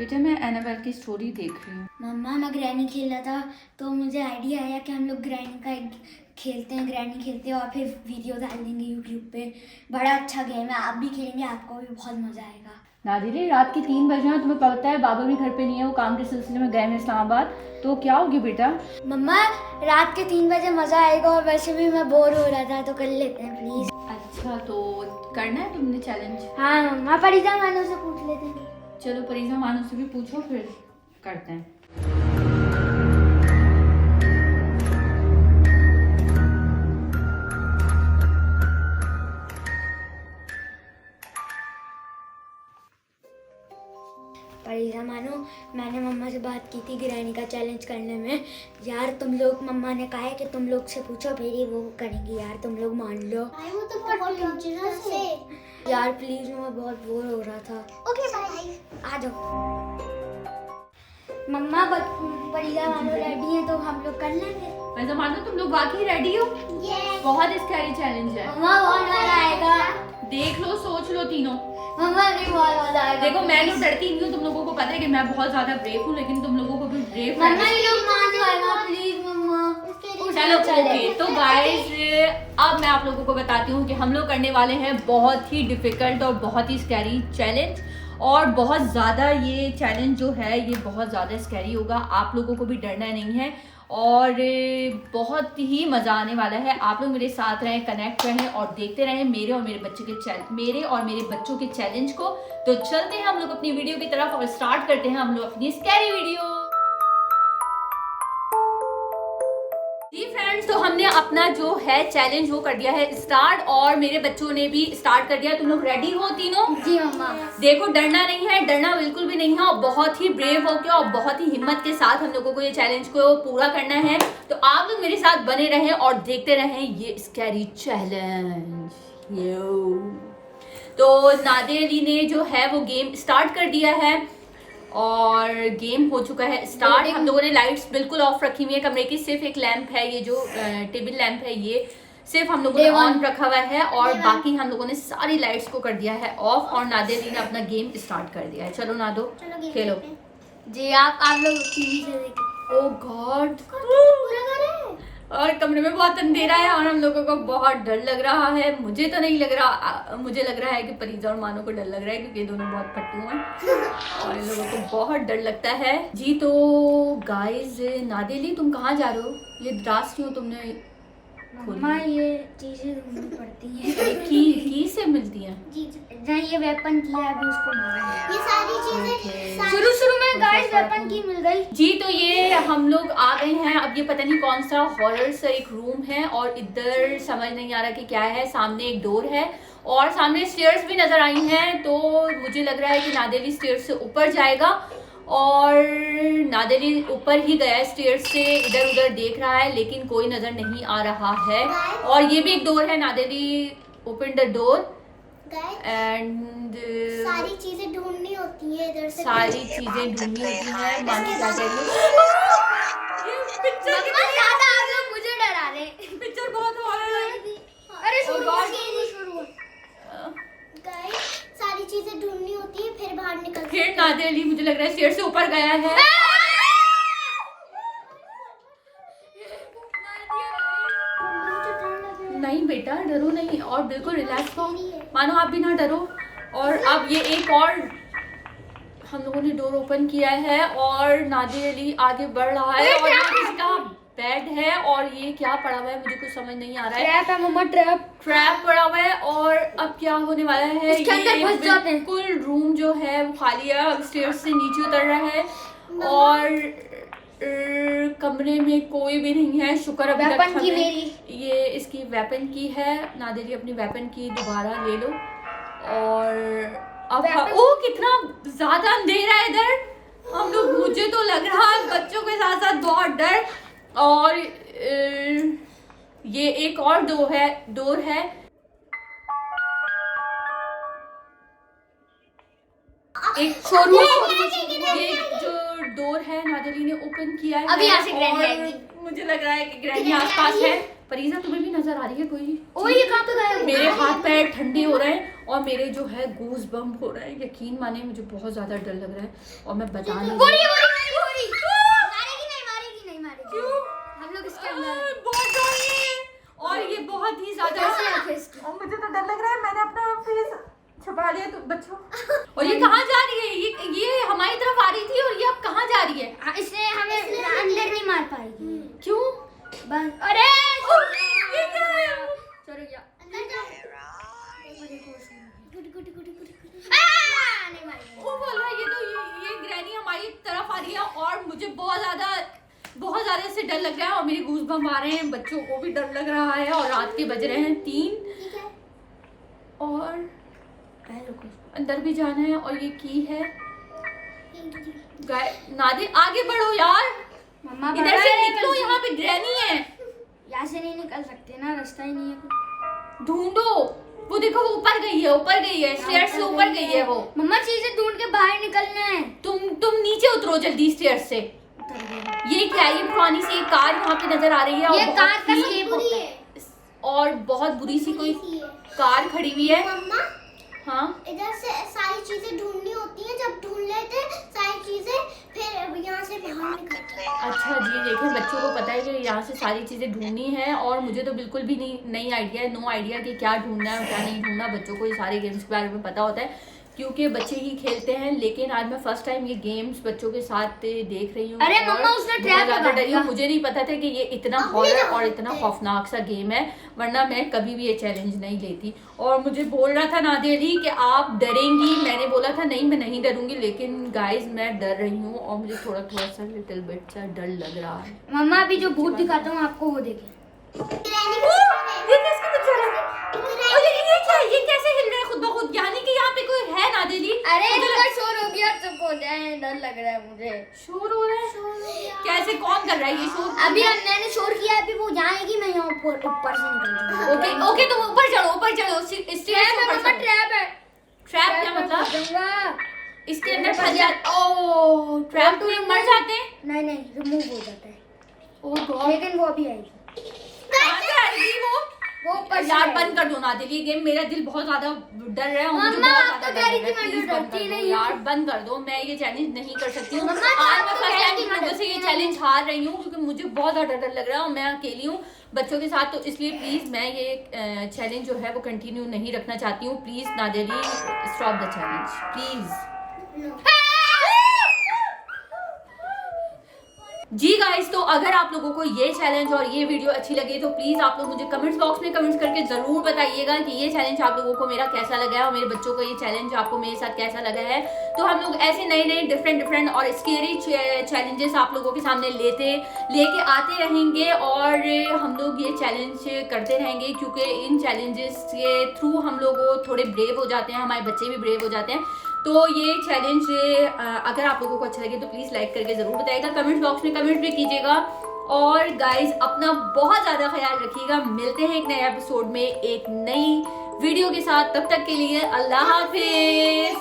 बेटा मैं एनाबेल की स्टोरी देख रही हूँ। मम्मा मैं ग्रैनी खेल रहा था तो मुझे आइडिया आया कि हम लोग ग्रैनी का एक खेलते हैं, ग्रैनी खेलते हैं और फिर वीडियो डाल देंगे यूट्यूब पे। बड़ा अच्छा गेम है, आप भी खेलेंगे, आपको भी बहुत मजा आएगा। नादिली रात के 3 बजे हैं, तुम्हें पता है बाबा भी घर पे नहीं है, वो काम के सिलसिले में गए हैं इस्लामाबाद। तो क्या होगी बेटा? मम्मा रात के 3 बजे मजा आएगा और वैसे भी मैं बोर हो रहा था तो कर लेते हैं प्लीज। अच्छा तो करना है तुमने चैलेंज? हाँ मम्मा, परिजा मानो से पूछ लेते हैं। चलो परिजा मानो से भी पूछो फिर करते हैं। परिजा मानो, मैंने मम्मा से बात की थी ग्रैनी का चैलेंज करने में। यार तुम लोग, मम्मा ने कहा है कि तुम लोग से पूछो फिर ही वो करेंगी। यार तुम लोग मान लो। वो तो बहुत डेंजरस है यार प्लीज, मैं बहुत बोर हो रहा था। Okay bye. आ जाओ मम्मा। परिजा मानो रेडी है तो हम लोग कर लेंगे। परिजा मानो तुम लोग वाकई रेडी हो? यस बहुत स्कैरी चैलेंज है। मम्मा बहुत मजा आएगा। देख लो, सोच लो तीनों। मम्मा भी बहुत मजा आएगा। देखो मैं तो डरती नहीं हूँ, तुम लोगों को पता है कि मैं बहुत ज्यादा ब्रेव हूँ, लेकिन तुम लोगों को भी ब्रेव मम्मा ये लोग मान जाएगा प्लीज मम्मा। चलो ओके। तो गाइस अब मैं आप लोगों को बताती हूँ कि हम लोग करने वाले हैं बहुत ही डिफिकल्ट और बहुत ही स्कैरी चैलेंज। और बहुत ज़्यादा ये चैलेंज जो है ये बहुत ज़्यादा स्कैरी होगा। आप लोगों को भी डरना नहीं है और बहुत ही मज़ा आने वाला है। आप लोग मेरे साथ रहें, कनेक्ट रहें और देखते रहें मेरे और मेरे बच्चों के चैलेंज को। तो चलते हैं हम लोग अपनी वीडियो की तरफ और स्टार्ट करते हैं हम लोग अपनी स्कैरी वीडियो। जी फ्रेंड्स, तो हमने अपना जो है चैलेंज वो कर दिया है स्टार्ट और मेरे बच्चों ने भी स्टार्ट कर दिया। तुम लोग रेडी हो तीनों? जी मम्मा। देखो डरना नहीं है, डरना बिल्कुल भी नहीं है और बहुत ही ब्रेव होकर और बहुत ही हिम्मत के साथ हम लोगों को ये चैलेंज को पूरा करना है। तो आप लोग मेरे साथ बने रहें और देखते रहें ये स्कैरी चैलेंज। तो नादिर अली ने जो है वो गेम स्टार्ट कर दिया है और गेम हो चुका है स्टार्ट। हम लोगों ने लाइट्स बिल्कुल ऑफ रखी हुई है कमरे की, सिर्फ एक लैंप है, ये जो टेबल लैंप है ये सिर्फ हम लोगों ने ऑन रखा हुआ है और बाकी हम लोगों ने सारी लाइट्स को कर दिया है ऑफ और नादिर अली ने अपना गेम स्टार्ट कर दिया है। चलो नादो खेलो। जी आप लोग टीवी से देखो। ओह गॉड, पूरा घर है और कमरे में बहुत अंधेरा है और हम लोगों को बहुत डर लग रहा है। मुझे तो नहीं लग रहा, मुझे लग रहा है कि परिजा और मानो को डर लग रहा है क्योंकि ये दोनों बहुत फट्टू हैं और इन लोगों को बहुत डर लगता है। जी तो गाइस, नादिली तुम कहाँ जा रहे हो? ये द्रास क्यों तुमने मम्मा ये चीजें ढूंढनी पड़ती हैं। की से मिलती हैं? जी जहाँ ये वेपन की है अभी उसको मारेंगे। ये सारी चीजें शुरू में गाइस वेपन की मिल गई। जी तो ये हम लोग आ गए हैं। अब ये पता नहीं कौन सा हॉरर सा एक रूम है और इधर समझ नहीं आ रहा कि क्या है। सामने एक डोर है और सामने स्टेयर्स भी नजर आई हैं। तो मुझे लग रहा है कि नादिली स्टेयर्स से ऊपर जाएगा और नादिली ऊपर ही गया स्टेयर्स से, इधर उधर देख रहा है लेकिन कोई नजर नहीं आ रहा है। और ये भी एक डोर है। नादिली ओपन द डोर एंड सारी चीजें ढूंढनी होती है इधर से। सारी चीजें ढूंढनी होती हैं। मानो क्या कह रही मम्मा ज्यादा आप लोग मुझे डरा रहे हैं। पिक्चर बहुत हॉरर है। अरे Oh God. शुरू। गाइस सारी चीजें ढूंढनी होती है फिर बाहर निकल फिर नादिर अली मुझे लग रहा है स्टेयर से ऊपर गया है। नहीं बेटा डरो नहीं और बिल्कुल रिलैक्स हो। मानो आप भी ना डरो। और अब ये एक और हम लोगों ने डोर ओपन किया है और नादिर अली आगे बढ़ रहा है और ये इसका बेड है और ये क्या पड़ा हुआ है मुझे कुछ समझ नहीं आ रहा है। ट्रैप है मम्मा, ट्रैप पड़ा हुआ है और अब क्या होने वाला है? इसके अंदर फंस जाते हैं। बिल्कुल रूम जो है वो खाली है। अब स्टेयर्स से नीचे उतर रहा है और कमरे में कोई भी नहीं है। शुक्र अभी तक वेपन की हमें मेरी ये इसकी वेपन की है। नादिरी अपनी वेपन की दोबारा ले लो और अब ओ कितना ज्यादा अंधेरा है इधर। हम लोग, मुझे तो लग रहा है बच्चों के साथ साथ बहुत डर। और ये एक और डोर है। एक ये जो डोर है नादिरी ने ओपन किया है। अभी यहाँ से ग्रैनी और आएगी। मुझे लग रहा है कि ग्रैनी आसपास है। फरीजा तुम्हें भी नजर आ रही है कोई? ओ ये कहाँ पे गया? मेरे हाथ पैर ठंडे हो रहे हैं और मेरे जो है गूज बम्प हो रहे हैं। यकीन माने मुझे बहुत ज्यादा डर लग रहा है और मैं बता नहीं मारेगी नहीं मारेगी। क्यों? हम लोग इसके अंदर बहुत डर है और ये बहुत ही ज्यादा और मुझे तो डर लग रहा है। मैंने अपना फेस छुपा लिया तो बच्चों। और ये कहाँ जा रही है? ये हमारी तरफ आ रही थी और ये अब कहाँ जा रही है? इसने हमें अंदर नहीं मार पाएगी। क्यों? बस अरे ये क्या है? चलो जा अंदर जा। नहीं मारेगी। वो बोल रहा है ये ग्रैनी हमारी तरफ आ रही है और मुझे बहुत ज्यादा इससे डर लग रहा है और मेरे गूज बम्प आ रहे हैं। बच्चों को भी डर लग रहा है और रात के बज रहे हैं 3 और अंदर भी जाना है और ये की है। नादिर आगे बढ़ो यार, मम्मा इधर से निकलो, यहाँ पे ग्रैनी है। यहाँ से नहीं निकल सकते ना, रास्ता ही नहीं है। ढूंढो, वो देखो वो ऊपर गई है स्टेयर से ऊपर गई है वो। मम्मा चीजें ढूंढ के बाहर निकलना है। तुम नीचे उतरो जल्दी स्टेयर से। ये क्या है? ये पुरानी सी एक कार यहाँ पे नजर आ रही है ये और कार का बहुत ही स्केप होता है। और बहुत बुरी सी कोई कार खड़ी हुई है। मम्मा हाँ इधर से सारी चीजें ढूंढनी होती हैं, जब ढूंढ लेते हैं सारी चीजें फिर यहाँ से बाहर निकलते हैं। अच्छा जी, देखें बच्चों को पता है कि यहाँ से सारी चीज़ें ढूंढनी है और मुझे तो बिल्कुल भी नहीं आइडिया है, नो आइडिया कि क्या ढूंढना है और क्या नहीं ढूंढना। बच्चों को ये सारे गेम्स के बारे में पता होता है क्योंकि बच्चे ही खेलते हैं। लेकिन आज मैं फर्स्ट टाइम ये गेम्स बच्चों के साथ देख रही हूँ। अरे मम्मा उसने ट्रैप लगा दिया। मुझे नहीं पता था कि ये इतना हॉरर और इतना खौफनाक सा गेम है, वरना मैं कभी भी ये चैलेंज नहीं लेती। और मुझे बोल रहा था नादिरी कि आप डरेंगी, मैंने बोला था नहीं मैं नहीं डरूंगी, लेकिन गाइज मैं डर रही हूँ और मुझे थोड़ा सा लिटिल बिट सा डर लग रहा है। मम्मा अभी जो भूत दिखाता हूँ आपको वो देखें। ये कैसे हिल रहा है खुद ब खुद? यानी कि यहाँ पे कोई है नादिरी? अरे इनका शोर हो गया, चुप हो जाए, डर लग रहा है मुझे। शोर हो रहा है? कैसे, कौन कर रहा है ये शोर? अभी मैंने शोर किया, अभी वो जाएगी, मैं यहाँ ऊपर से निकल ओके तुम ऊपर चढ़ो ट्रैप है। ट्रैप क्या मतलब? इसके अंदर फंस जाते? ओह ट्रैप में मर जाते हैं? नहीं रिमूव हो जाता है। ओह गॉड, लेकिन वो भी आएगी। कहाँ से आएगी वो? यार बंद कर दो नादिर ये गेम, मेरा दिल बहुत ज्यादा डर रहा है और मुझे बहुत ज्यादा डर लग रहा है। प्लीज बंद कर दो यार, बंद कर दो। मैं ये चैलेंज नहीं कर सकती हूँ। आज मैं फर्स्ट टाइम लोगों से ये चैलेंज हार रही हूँ क्योंकि मुझे बहुत ज्यादा डर लग रहा है और मैं अकेली हूँ बच्चों के साथ, तो इसलिए प्लीज मैं ये चैलेंज जो है वो कंटिन्यू नहीं रखना चाहती हूँ। Please Nadiri stop the challenge please. जी गाइस, तो अगर आप लोगों को ये चैलेंज और ये वीडियो अच्छी लगे तो प्लीज आप लोग मुझे कमेंट्स बॉक्स में कमेंट्स करके जरूर बताइएगा कि ये चैलेंज आप लोगों को मेरा कैसा लगा है और मेरे बच्चों को ये चैलेंज आपको मेरे साथ कैसा लगा है। तो हम लोग ऐसे नए डिफरेंट और स्केरी चैलेंजेस आप लोगों के सामने लेके आते रहेंगे और हम लोग ये चैलेंज करते रहेंगे क्योंकि इन चैलेंजेस के थ्रू हम लोग थोड़े ब्रेव हो जाते हैं, हमारे बच्चे भी ब्रेव हो जाते हैं। तो ये चैलेंज अगर आप लोगों को अच्छा लगे तो प्लीज लाइक करके जरूर बताइएगा, कमेंट बॉक्स में कमेंट भी कीजिएगा। और गाइज अपना बहुत ज्यादा ख्याल रखिएगा। मिलते हैं एक नए एपिसोड में एक नई वीडियो के साथ, तब तक के लिए अल्लाह हाफिज।